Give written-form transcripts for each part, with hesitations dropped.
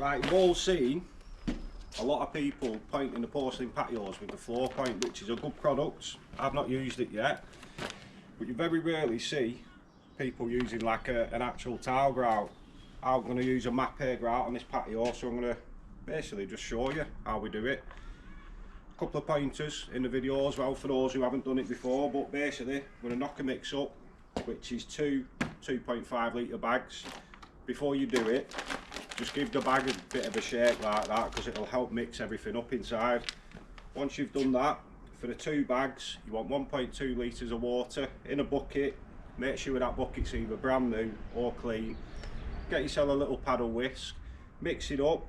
Right, you've all seen a lot of people pointing the porcelain patios with the floor point, which is a good product. I've not used it yet, but you very rarely see people using like an actual tile grout. I'm going to use a Mapei grout on this patio, so I'm going to basically just show you how we do it. A couple of pointers in the video as well for those who haven't done it before, but basically I'm going to knock a mix up, which is two 2.5 litre bags. Before you do it, just give the bag a bit of a shake like that, because it'll help mix everything up inside. Once you've done that, for the 2 bags you want 1.2 litres of water in a bucket. Make sure that bucket's either brand new or clean. Get yourself a little paddle whisk, mix it up,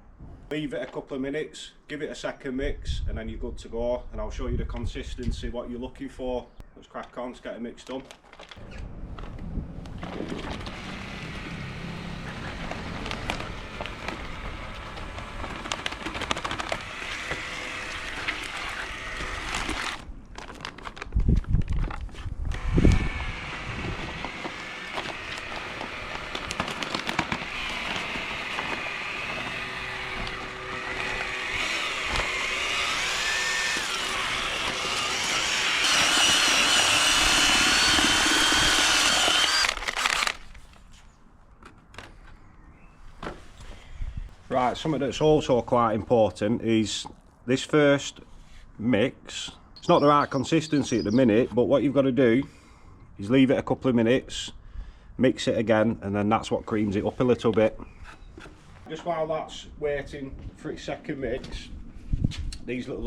leave it a couple of minutes, give it a second mix, and then you're good to go. And I'll show you the consistency, what you're looking for. Let's crack on, let's get it mixed done. Right, something that's also quite important is this first mix. It's not the right consistency at the minute, but what you've got to do is leave it a couple of minutes, mix it again, and then that's what creams it up a little bit. Just while that's waiting for its second mix, these little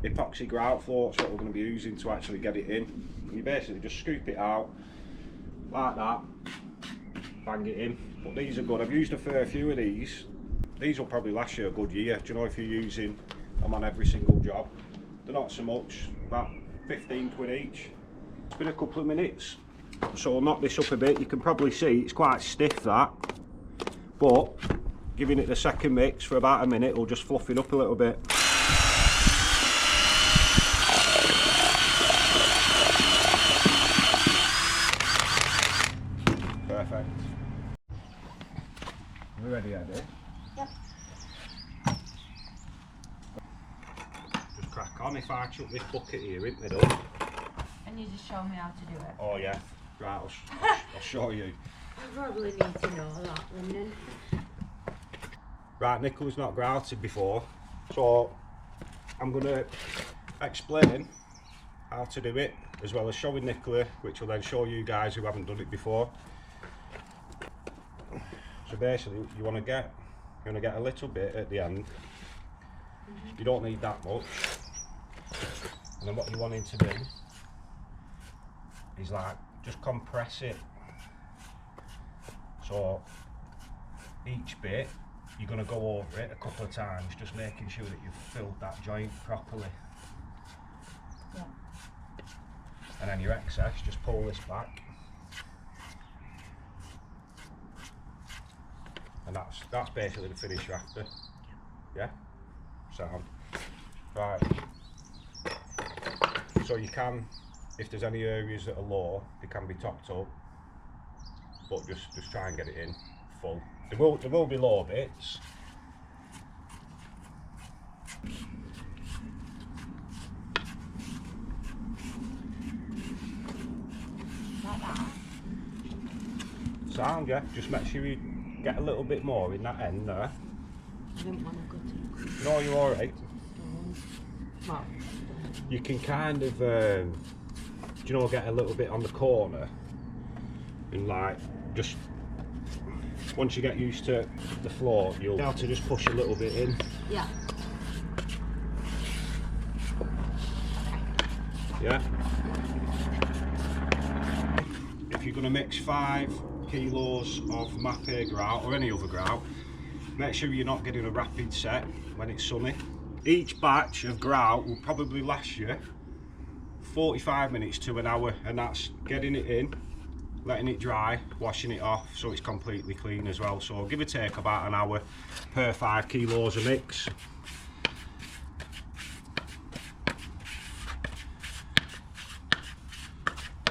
epoxy grout floats what we're going to be using to actually get it in. You basically just scoop it out like that, bang it in. But these are good. I've used a fair few of these. These will probably last you a good year. Do you know, if you're using them on every single job? They're not so much, about 15 quid each. It's been a couple of minutes, so I'll knock this up a bit. You can probably see it's quite stiff, that, but giving it the second mix for about a minute will just fluff it up a little bit. Perfect. Are we ready, Eddie? Yep. Just crack on. If I chuck this bucket here in the middle. And you just show me how to do it. Oh yeah, right, I'll show you. I probably need to know that one then. Right, Nicola's not grouted before, so I'm going to explain how to do it, as well as showing Nicola, which will then show you guys who haven't done it before. So basically, you want to get a little bit at the end. You don't need that much. And then what you're wanting to do is like just compress it. So each bit you're going to go over it a couple of times, just making sure that you've filled that joint properly. Yeah. And then your excess, just pull this back. And that's basically the finish you're after. Yeah? Sound. Right. So you can, if there's any areas that are low, they can be topped up. But just try and get it in full. There will be low bits. Like that. Sound, yeah. Just make sure you get a little bit more in that end there. I don't want to go to. No, you're alright. Well, You can kind of, do you know, get a little bit on the corner, and like just once you get used to the floor, you'll be able to just push a little bit in. yeah. Yeah. If you're going to mix 5 kilos of Mapei grout or any other grout, make sure you're not getting a rapid set when it's sunny. Each batch of grout will probably last you 45 minutes to an hour, and that's getting it in, letting it dry, washing it off so it's completely clean as well. So give or take about an hour per 5 kilos of mix.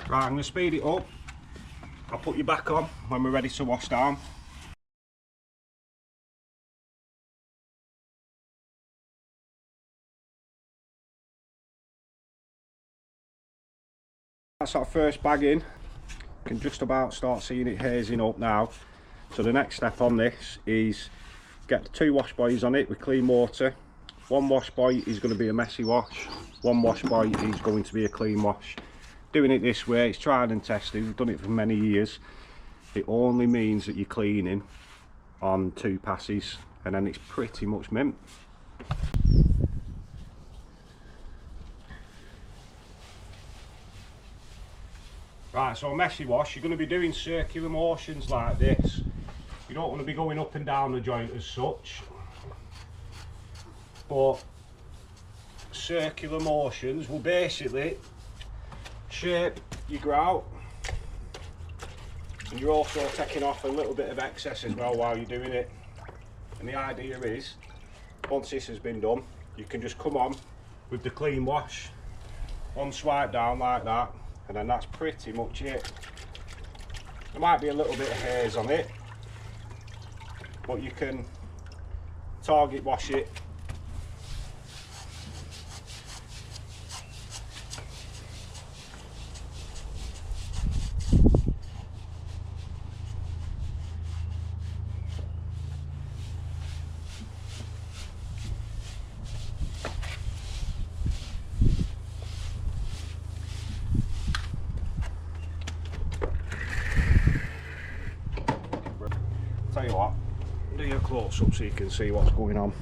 Right, I'm going to speed it up. I'll put you back on when we're ready to wash down. That's our first bag in. You can just about start seeing it hazing up now. So the next step on this is get the 2 wash boys on it with clean water. 1 wash boy is going to be a messy wash, 1 wash boy is going to be a clean wash. Doing it this way, it's tried and tested, we've done it for many years. It only means that you're cleaning on 2 passes and then it's pretty much mint. Right, so a messy wash, you're going to be doing circular motions like this. You don't want to be going up and down the joint as such, but circular motions will basically shape your grout, and you're also taking off a little bit of excess as well while you're doing it. And the idea is, once this has been done, you can just come on with the clean wash, 1 swipe down like that, and then that's pretty much it. There might be a little bit of haze on it, but you can target wash it. Tell you what, do your close up so you can see what's going on.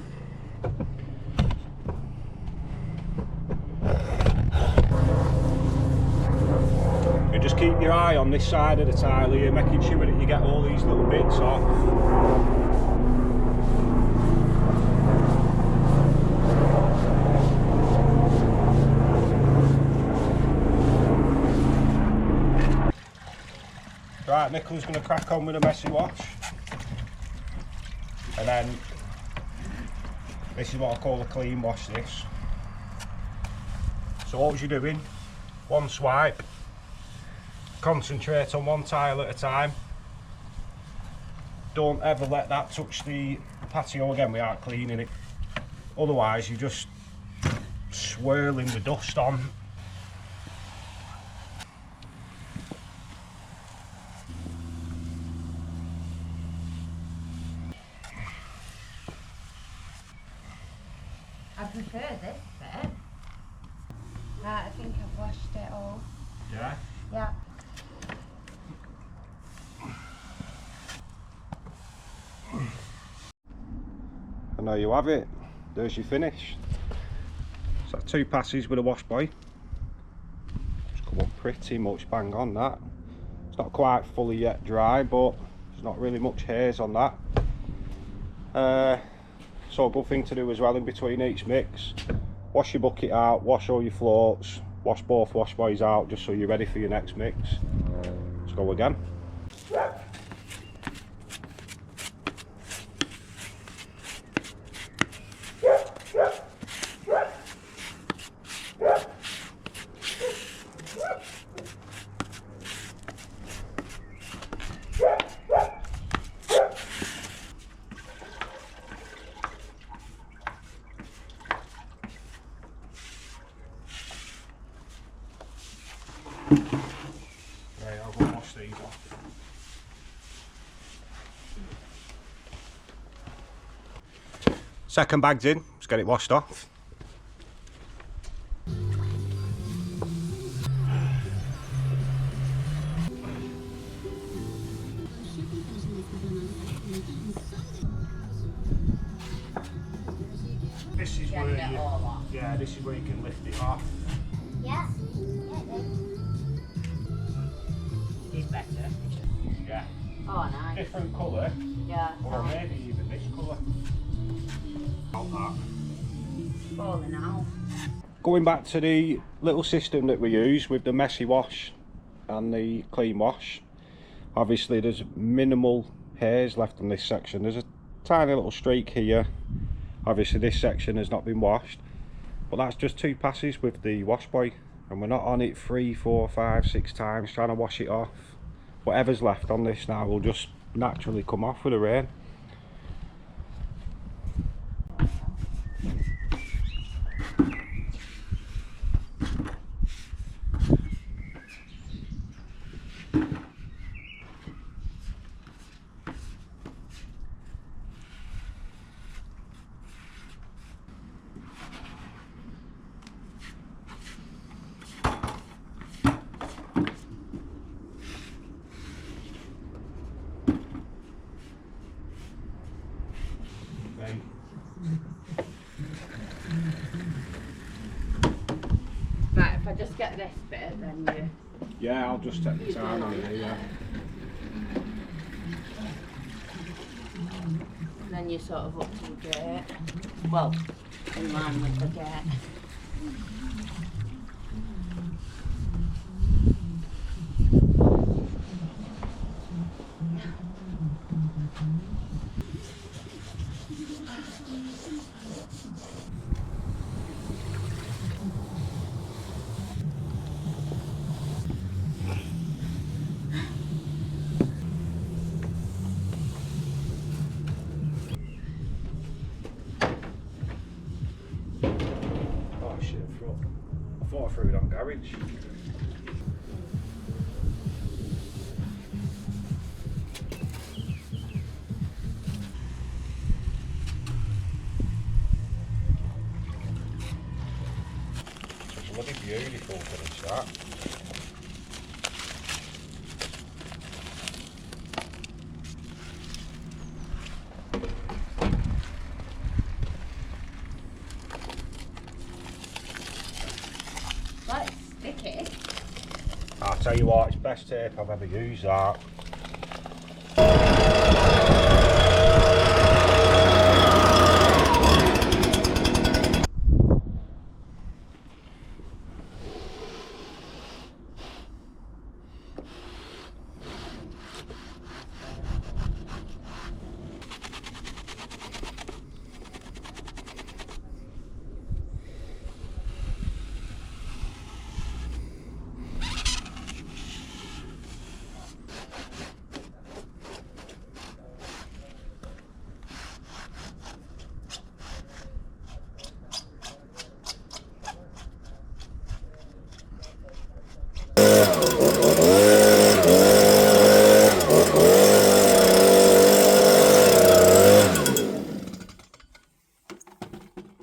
You just keep your eye on this side of the tile here, making sure that you get all these little bits off. Right, Nicola's going to crack on with a messy wash. And then, this is what I call a clean wash this. So all you're doing, 1 swipe, concentrate on 1 tile at a time. Don't ever let that touch the patio again without cleaning it. Otherwise you're just swirling the dust on. I prefer this bit. Right, I think I've washed it all. Yeah? Yeah. And there you have it. There's your finish. So 2 passes with a wash boy. It's come up pretty much bang on that. It's not quite fully yet dry, but there's not really much haze on that. So a good thing to do as well in between each mix. Wash your bucket out, wash all your floats, wash both wash boys out just so you're ready for your next mix. Let's go again. Right, I'll go wash these off. Second bag's in, let's get it washed off. This is where this is where you can lift it off. Yeah. It's better. Yeah. Oh, nice. Different colour. Yeah. Or maybe even this colour. Like that. Falling out. Going back to the little system that we use with the messy wash and the clean wash. Obviously there's minimal hairs left on this section. There's a tiny little streak here. Obviously this section has not been washed. But that's just 2 passes with the wash boy. And we're not on it 3, 4, 5, 6 times trying to wash it off. Whatever's left on this now will just naturally come off with the rain. me. Right, if I just get this bit, then you... Yeah, I'll just take the time on it, yeah. Then you're sort of up to the gate. Well, in line with the gate. Oh shit, I thought I threw it on garage. It's bloody beautiful finish that. Let's stick it. I'll tell you what, it's best tape I've ever used that.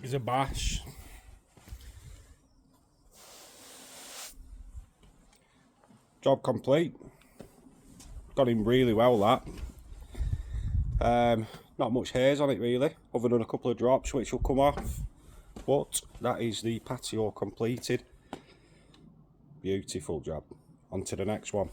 Is a bash. Job complete. Got him really well that. Not much hairs on it really, other than a couple of drops which will come off. But that is the patio completed. Beautiful job. On to the next one.